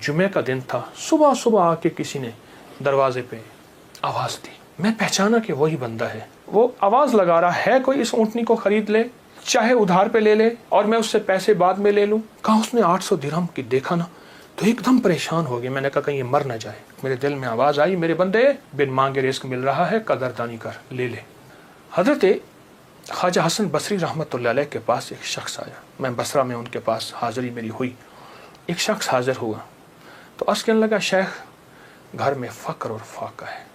जुमे का दिन था, सुबह सुबह आके किसी ने दरवाजे पे आवाज़ दी। मैं पहचाना कि वही बंदा है। वो आवाज़ लगा रहा है कोई इस ऊँटनी को खरीद ले, चाहे उधार पे ले ले और मैं उससे पैसे बाद में ले लूँ। कहा उसने 800 दिरहम की। देखा ना तो एकदम परेशान हो गया। मैंने कहा कहीं ये मर ना जाए। मेरे दिल में आवाज़ आई, मेरे बंदे बिन मांगे रिस्क मिल रहा है, कदरदानी कर, ले ले। हज़रत ख्वाजा हसन बसरी रहमतुल्लाह अलैह के पास एक शख्स आया। मैं बसरा में उनके पास हाज़िरी मेरी हुई। एक शख्स हाज़िर हुआ तो अर्ज़ कहने लगा, शेख घर में फ़क्र और फाका है।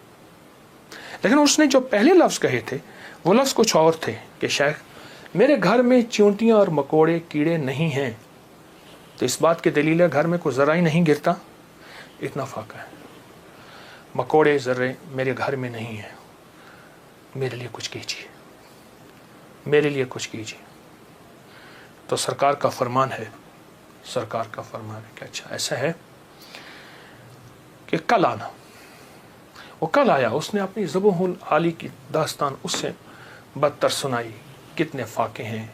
लेकिन उसने जो पहले लफ्ज़ कहे थे वो लफ्ज़ कुछ और थे कि शेख मेरे घर में चींटियाँ और मकोड़े कीड़े नहीं हैं। तो इस बात की दलील है घर में कोई ज़रा ही नहीं गिरता, इतना फाका है। मकोड़े ज़र्रे मेरे घर में नहीं हैं, मेरे लिए कुछ कीजिए, मेरे लिए कुछ कीजिए। तो सरकार का फरमान है, सरकार का फरमान है कि अच्छा ऐसा है कि कल आना। वो कल आया। उसने अपनी ज़ुबहुल आली की दास्तान उससे बदतर सुनाई। कितने फाके हैं,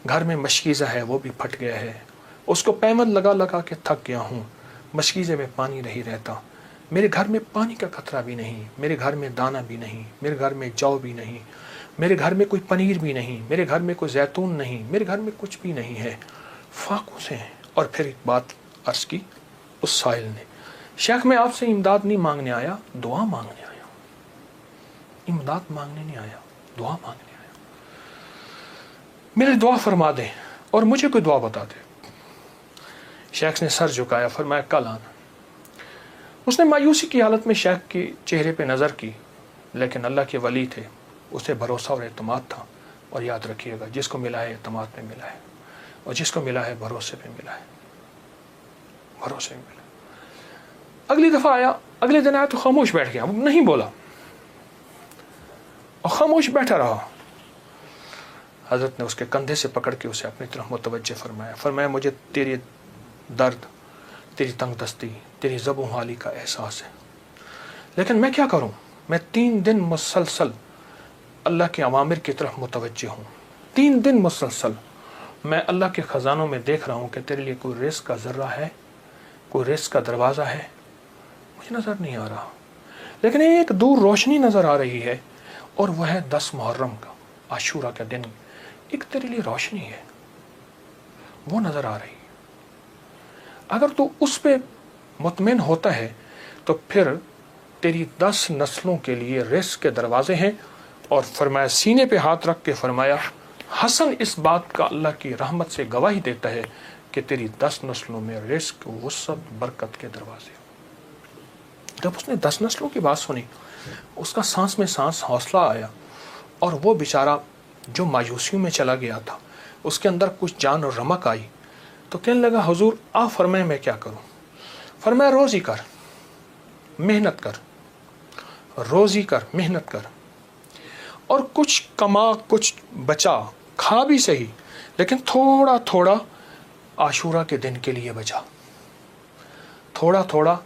घर में मशकीज़ा है वो भी फट गया है, उसको पैमन लगा लगा के थक गया हूँ, मशकीज़े में पानी नहीं रहता, मेरे घर में पानी का खतरा भी नहीं, मेरे घर में दाना भी नहीं, मेरे घर में जौ भी नहीं, मेरे घर में कोई पनीर भी नहीं, मेरे घर में कोई जैतून नहीं, मेरे घर में कुछ भी नहीं है, फाकों से हैं। और फिर एक बात अर्ज़ की उस साहिल ने, शेख मैं आपसे इमदाद नहीं मांगने आया, दुआ मांगने आया। इमदाद मांगने नहीं आया, दुआ मांगने आया। मेरी दुआ फरमा दें और मुझे कोई दुआ बता दे। शेख ने सर झुकाया, फरमाया कल आना। उसने मायूसी की हालत में शेख के चेहरे पे नज़र की, लेकिन अल्लाह के वली थे, उसे भरोसा और एतमाद था। और याद रखिएगा जिसको मिला है एतमाद पे मिला है, और जिसको मिला है भरोसे पे मिला है, भरोसे में मिला। अगली दफ़ा आया, अगले दिन आया तो खामोश बैठ गया, नहीं बोला और खामोश बैठा रहा। हज़रत ने उसके कंधे से पकड़ के उसे अपनी तरफ मुतवज्जे फरमाया। फरमाया मुझे तेरी दर्द, तेरी तंगदस्ती, तेरी ज़बो-हाली का एहसास है, लेकिन मैं क्या करूं? मैं 3 दिन मुसलसल अल्लाह के अवामिर की तरफ मुतवज्जे हूँ। 3 दिन मुसलसल मैं अल्लाह के ख़जानों में देख रहा हूँ कि तेरे लिए कोई रिस्क का ज़र्रा है, कोई रिस्क का दरवाज़ा है, मुझे नज़र नहीं आ रहा। लेकिन एक दूर रोशनी नज़र आ रही है और वह है 10 मुहर्रम का, आशूरा का दिन। एक तेरे लिए रोशनी है, वो नज़र आ रही है। अगर तू उस पे मुतमिन होता है तो फिर तेरी 10 नस्लों के लिए रिस्क के दरवाजे हैं। और फरमाया, सीने पे हाथ रख के फरमाया, हसन इस बात का अल्लाह की रहमत से गवाही देता है कि तेरी 10 नस्लों में रिस्क, वुसअत, बरकत के दरवाजे। जब उसने 10 नस्लों की बात सुनी, उसका सांस में सांस हौसला आया। और वो बेचारा जो मायूसियों में चला गया था, उसके अंदर कुछ जान और रमक आई। तो कहने लगा, हुजूर आप फरमाए मैं क्या करूं? फरमाया, रोज़ी कर, मेहनत कर, रोज़ी कर, मेहनत कर, और कुछ कमा, कुछ बचा, खा भी सही, लेकिन थोड़ा थोड़ा आशूरा के दिन के लिए बचा, थोड़ा थोड़ा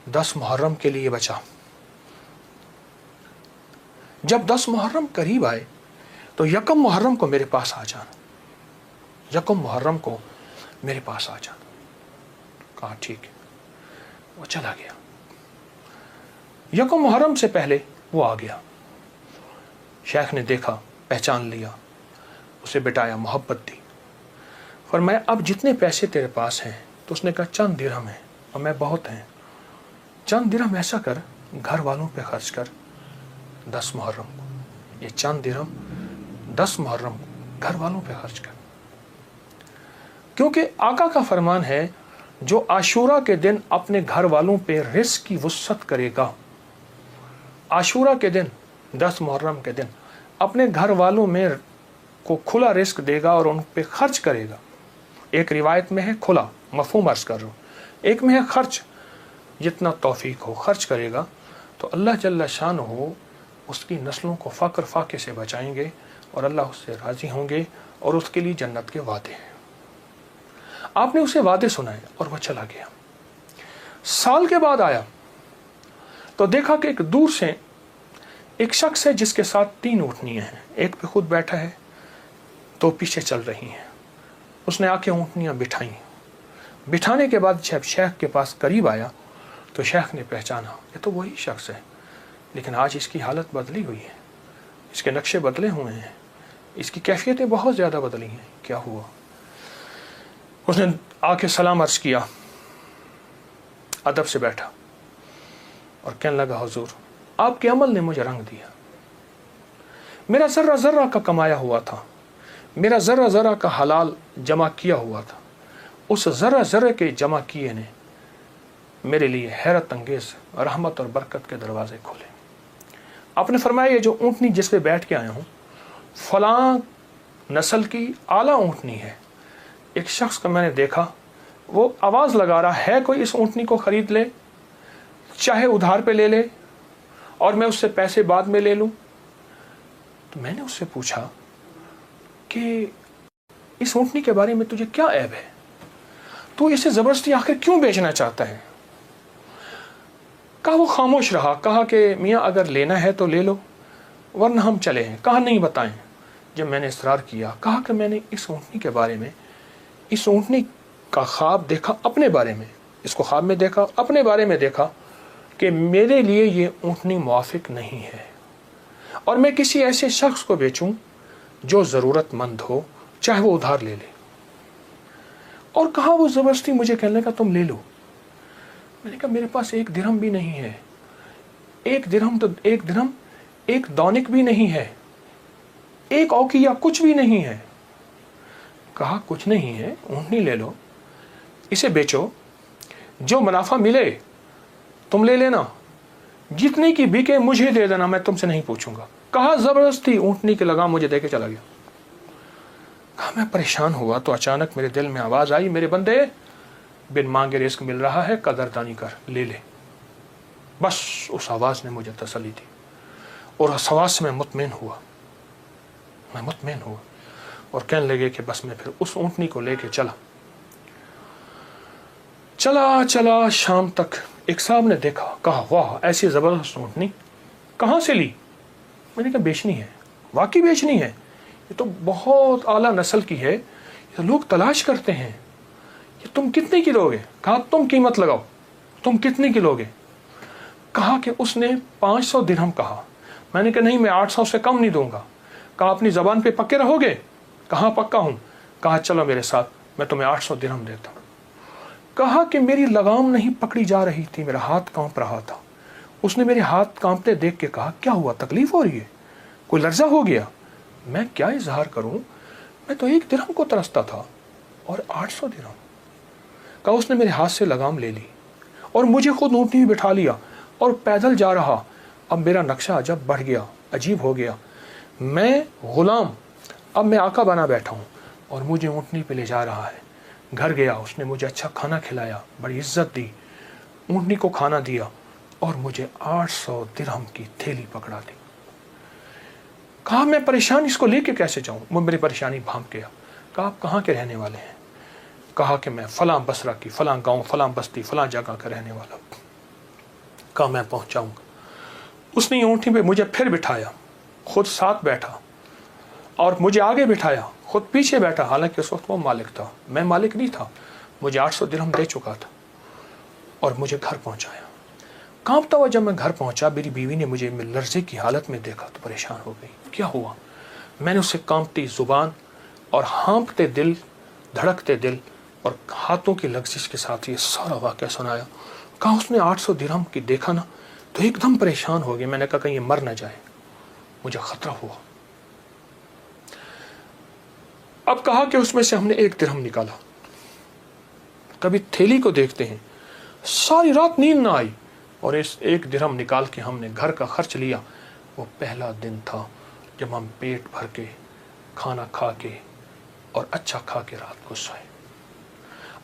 10 मुहर्रम के लिए बचा। जब 10 मुहर्रम करीब आए तो यकम मुहर्रम को मेरे पास आ जाना, यकम मुहर्रम को मेरे पास आ जाना। कहा ठीक है। वो चला गया। यकम मुहर्रम से पहले वो आ गया। शेख ने देखा, पहचान लिया, उसे बिठाया, मोहब्बत दी। फरमाया, अब जितने पैसे तेरे पास हैं? तो उसने कहा चंद दिरहम है। और मैं बहुत हैं। चंद दिरहम ऐसा कर, घर वालों पे खर्च कर 10 मुहर्रम को। ये चंद दिरहम 10 मुहर्रम को घर वालों पे खर्च कर, क्योंकि आका का फरमान है, जो आशूरा के दिन अपने घर वालों पे रिस्क की वुसअत करेगा, आशूरा के दिन 10 मुहर्रम के दिन अपने घर वालों में को खुला रिस्क देगा और उन पे खर्च करेगा। एक रिवायत में है खुला, मफहूम अर्ज कर रहा हूँ, एक में है खर्च, जितना तौफीक हो खर्च करेगा तो अल्लाह जल्ला शान हो उसकी नस्लों को फ़क्र फाके से बचाएंगे और अल्लाह उससे राज़ी होंगे और उसके लिए जन्नत के वादे हैं। आपने उसे वादे सुनाए और वह चला गया। साल के बाद आया तो देखा कि एक दूर से एक शख्स है जिसके साथ 3 ऊँटनियाँ हैं, एक पे खुद बैठा है, 2 पीछे चल रही हैं। उसने आके ऊँटनियाँ बिठाई, बिठाने के बाद जब शेख के पास करीब आया तो शेख ने पहचाना ये तो वही शख्स है, लेकिन आज इसकी हालत बदली हुई है, इसके नक्शे बदले हुए हैं, इसकी कैफियतें बहुत ज़्यादा बदली हैं। क्या हुआ? उसने आके सलाम अर्ज़ किया, अदब से बैठा और कहने लगा, हुजूर आपके अमल ने मुझे रंग दिया। मेरा ज़र्रा ज़र्रा का कमाया हुआ था, मेरा ज़र्रा ज़र्रा का हलाल जमा किया हुआ था, उस ज़र्रा ज़र्रे के जमा किए ने मेरे लिए हैरत अंगेज़ रहमत और बरकत के दरवाज़े खोले। आपने फरमाया ये जो ऊँटनी जिस पे बैठ के आया हूँ फलां नस्ल की आला ऊँटनी है। एक शख्स को मैंने देखा, वो आवाज़ लगा रहा है कोई इस ऊँटनी को ख़रीद ले, चाहे उधार पे ले ले और मैं उससे पैसे बाद में ले लूँ। तो मैंने उससे पूछा कि इस ऊँटनी के बारे में तुझे क्या ऐब है, तू इसे ज़बरदस्ती आखिर क्यों बेचना चाहता है? कहा वो खामोश रहा। कहा कि मियाँ अगर लेना है तो ले लो वरना हम चले हैं। कहा नहीं बताएं। जब मैंने इसरार किया, कहा कि मैंने इस ऊँटनी के बारे में, इस ऊँटनी का ख्वाब देखा अपने बारे में, इसको ख्वाब में देखा, अपने बारे में देखा कि मेरे लिए ये ऊँटनी मुआफिक नहीं है और मैं किसी ऐसे शख्स को बेचूं जो ज़रूरतमंद हो, चाहे वो उधार ले ले। और कहा वो ज़बरदस्ती मुझे कहने लगा तुम ले लो। मैंने कहा मेरे पास एक दिरहम भी नहीं है, एक दिरहम एक दौनिक भी नहीं है, एक औकिया कुछ भी नहीं है। कहा कुछ नहीं है, ऊँटनी ले लो, इसे बेचो, जो मुनाफा मिले तुम ले लेना, जितने की बिके मुझे दे देना, मैं तुमसे नहीं पूछूंगा। कहा ज़बरदस्ती ऊँटनी के लगाम मुझे दे के चला गया। कहा मैं परेशान हुआ तो अचानक मेरे दिल में आवाज़ आई, मेरे बंदे बिन मांगे रिस्क मिल रहा है, कदरदानी कर, ले ले। बस उस आवाज़ ने मुझे तसल्ली दी और उस आवाज़ से मैं मुतमईन हुआ और कहने लगे कि बस मैं फिर उस ऊँटनी को लेके चला शाम तक। एक साहब ने देखा, कहा वाह ऐसी ज़बरदस्त ऊँटनी कहाँ से ली? मैंने कहा बेचनी है। वाकई बेचनी है, ये तो बहुत आला नस्ल की है, ये लोग तलाश करते हैं, ये तुम कितने की लोगे? कहा तुम कीमत लगाओ, तुम कितने की लोगे? कहा कि उसने 500 दिरहम कहा। मैंने कहा नहीं, मैं 800 से कम नहीं दूंगा। कहा अपनी ज़बान पे पक्के रहोगे? कहा पक्का हूँ। कहा चलो मेरे साथ, मैं तुम्हें 800 दिरहम देता हूँ। कहा कि मेरी लगाम नहीं पकड़ी जा रही थी, मेरा हाथ कांप रहा था। उसने मेरे हाथ कांपते देख के कहा क्या हुआ, तकलीफ हो रही है, कोई लर्जा हो गया? मैं क्या इजहार करूं, मैं तो 1 दिरहम को तरसता था और 800 दिरहम। कहा उसने मेरे हाथ से लगाम ले ली और मुझे खुद ऊँटनी में बिठा लिया और पैदल जा रहा। अब मेरा नक्शा अजब बढ़ गया, अजीब हो गया। मैं गुलाम, अब मैं आका बना बैठा हूँ और मुझे ऊँटनी पे ले जा रहा है। घर गया, उसने मुझे अच्छा खाना खिलाया, बड़ी इज्जत दी, ऊँटनी को खाना दिया और मुझे 800 दिरहम की थैली पकड़ा दी। कहा मैं परेशान, इसको लेके कैसे जाऊं? वो मेरी परेशानी भांप गया। कहा आप कहाँ के रहने वाले हैं? कहा कि मैं फलां बसरा की, फलां गांव, फलां बस्ती, फलां जगह का रहने वाला हूं। कहा मैं पहुंचाऊंगा। उसने ऊँटनी पे मुझे फिर बिठाया, खुद साथ बैठा और मुझे आगे बिठाया, खुद पीछे बैठा। हालांकि उस वक्त वो मालिक था, मैं मालिक नहीं था। मुझे 800 दिरहम दे चुका था और मुझे घर पहुंचाया। कांपता हुआ जब मैं घर पहुंचा, मेरी बीवी ने मुझे लर्जे की हालत में देखा तो परेशान हो गई। क्या हुआ? मैंने उससे कांपती जुबान और हाँफते दिल, धड़कते दिल और हाथों की लग्जिश के साथ ये सारा वाक़या सुनाया। कहा उसने 800 दिरहम की देखा ना तो एकदम परेशान हो गया। मैंने कहा कहीं ये मर ना जाए, मुझे खतरा हुआ। अब कहा कि उसमें से हमने 1 दिरहम निकाला। कभी थैली को देखते हैं, सारी रात नींद ना आई और इस 1 दिरहम निकाल के हमने घर का खर्च लिया। वो पहला दिन था जब हम पेट भर के खाना खा के और अच्छा खा के रात को सोए।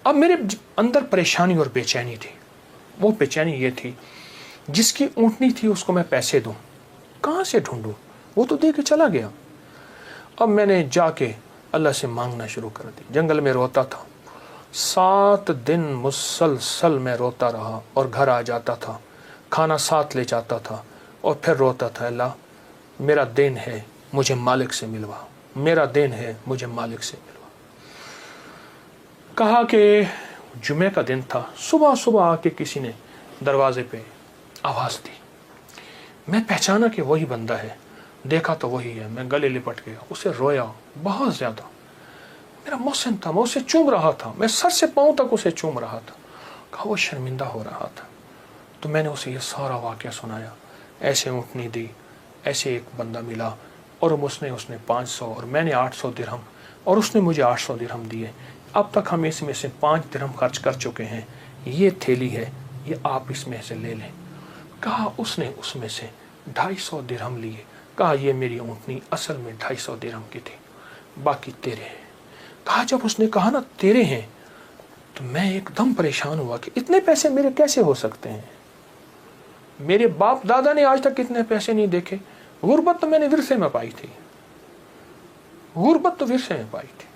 अब मेरे अंदर परेशानी और बेचैनी थी। वो बेचैनी ये थी, जिसकी ऊँटनी थी उसको मैं पैसे दूं, कहाँ से ढूंढूं? वो तो दे के चला गया। अब मैंने जाके अल्लाह से मांगना शुरू कर दी। जंगल में रोता था, 7 दिन मुसलसल मैं रोता रहा और घर आ जाता था, खाना साथ ले जाता था और फिर रोता था, अल्लाह मेरा दिन है, मुझे मालिक से मिलवा, मेरा दिन है, मुझे मालिक से मिलवा। कहा कि जुमे का दिन था, सुबह सुबह आके किसी ने दरवाजे पे आवाज़ दी। मैं पहचाना कि वही बंदा है, देखा तो वही है। मैं गले लिपट गया, उसे रोया बहुत ज़्यादा। मेरा मोहसिन था, मैं उसे चूम रहा था, मैं सर से पाँव तक उसे चूम रहा था। कहा वो शर्मिंदा हो रहा था। तो मैंने उसे ये सारा वाक़या सुनाया, ऐसे ऊँटनी दी, ऐसे एक बंदा मिला और उसने 500 और मैंने 800 दिरहम और उसने मुझे 800 दिरहम दिए। अब तक हम इसमें से 5 दिरहम खर्च कर चुके हैं। ये थैली है, ये आप इसमें से ले लें। कहा उसने उसमें से 250 दिरहम लिए। कहा ये मेरी ऊँटनी असल में 250 दिरहम की थी, बाकी तेरे हैं। कहा जब उसने कहा ना तेरे हैं, तो मैं एकदम परेशान हुआ कि इतने पैसे मेरे कैसे हो सकते हैं। मेरे बाप दादा ने आज तक इतने पैसे नहीं देखे। गुर्बत तो मैंने विरसे में पाई थी, गुर्बत तो विरसे में पाई थी।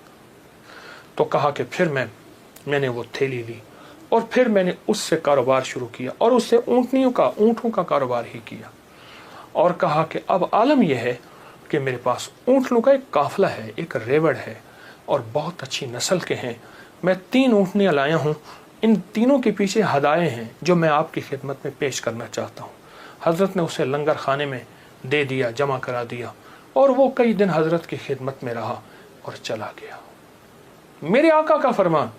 तो कहा कि फिर मैंने वो थैली ली और फिर मैंने उससे कारोबार शुरू किया और उससे ऊँटों का कारोबार ही किया। और कहा कि अब आलम यह है कि मेरे पास ऊँटों का एक काफिला है, एक रेवड़ है और बहुत अच्छी नस्ल के हैं। मैं 3 ऊँटनियाँ लाया हूँ, इन तीनों के पीछे हदाए हैं जो मैं आपकी खिदमत में पेश करना चाहता हूँ। हज़रत ने उसे लंगर खाने में दे दिया, जमा करा दिया और वो कई दिन हज़रत की खिदमत में रहा और चला गया। मेरे आका का फरमान,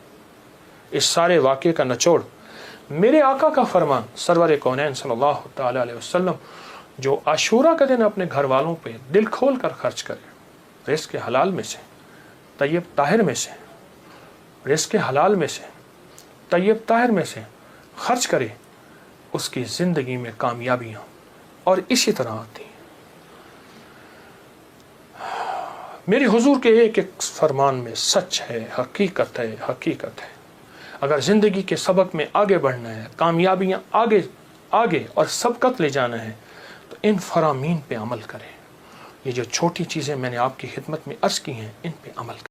इस सारे वाक़े का निचोड़ मेरे आका का फरमान सरवर कौनैन सल्लल्लाहु तआला अलैहि वसल्लम, जो आशूरा का दिन अपने घर वालों पे दिल खोल कर खर्च करे, रिज़्क़ हलाल में से, तय्यब ताहिर में से, रिज़्क़ हलाल में से, तय्यब ताहिर में से खर्च करे, उसकी ज़िंदगी में कामयाबियाँ और इसी तरह आती हैं। मेरे हुजूर के एक एक फरमान में सच है, हकीकत है, हकीकत है। अगर ज़िंदगी के सबक में आगे बढ़ना है, कामयाबियाँ आगे और सबकत ले जाना है, तो इन फरामीन पे अमल करें। ये जो छोटी चीज़ें मैंने आपकी खिदमत में अर्ज़ की हैं, इन पे अमल करें।